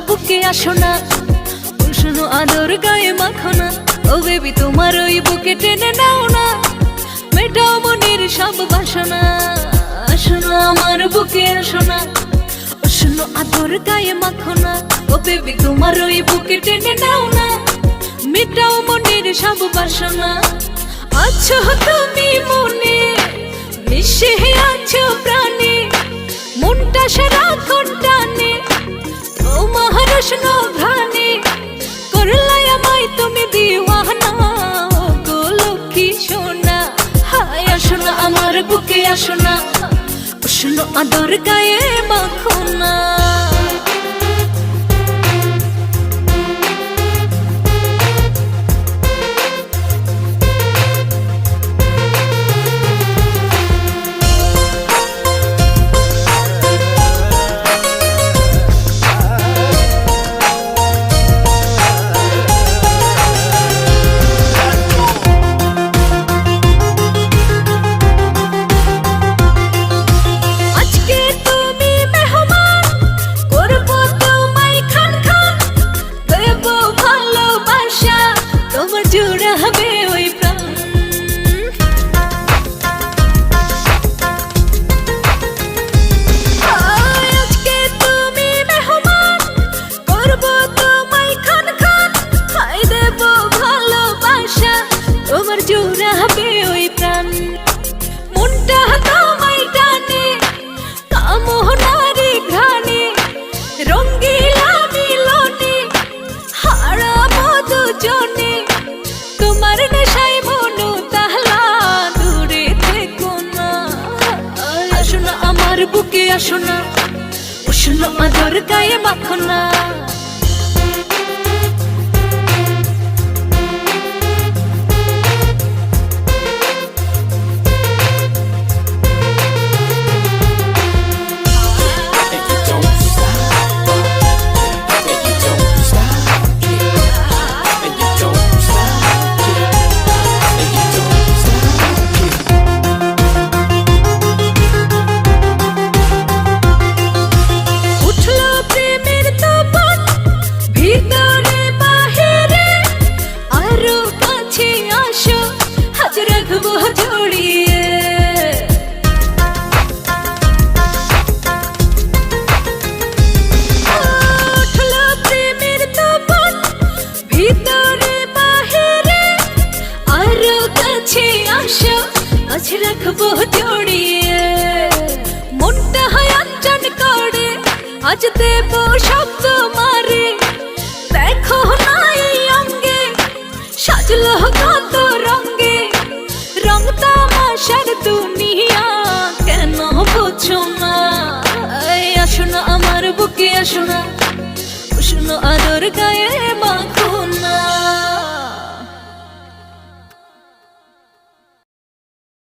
বুকে আসো না, শোনো আদর গায়ে মাখো না। ও বেবি তোমার ওই বুকে টেনে নাও না, মেটাও মনের সব বাসনা। শোনো আমার বুকে আসো না, শোনো আদর গায়ে মাখো না। ও বেবি তোমার ওই বুকে টেনে নাও না, মেটাও মনের সব বাসনা। আছো তুমি মনে, মিশে আছো প্রাণে, মনটা সারাক্ষণ টানে তোমার উষ্ণ ঘ্রাণে। করলাই আমায় তুমি দিওয়ানা, ও গো লক্ষ্মী সোনা। হায় আসো না আমার বুকে আসো না, শোনো আদর গায়ে মাখো না। মনটা তোমায় টানে কামনারি ঘ্রাণে, রঙ্গিলা মিলনে হারাবো দুজনে। তোমার নেশায় মন তাহলা, দূরে থেকো না। আসো না আমার বুকে আসো না, শোনো আদর গায়ে মাখো না। আজ রাখবো জড়িয়ে, মনটা হয় অঞ্জন করে, আজ দেব শব্দ মারে। দেখো না এই অঙ্গে সাজলো কত রঙে, রং তামাশার দুনিয়া কেন বোঝো না। আসো না আমার বুকে আসো না, শোনো আদর গায়ে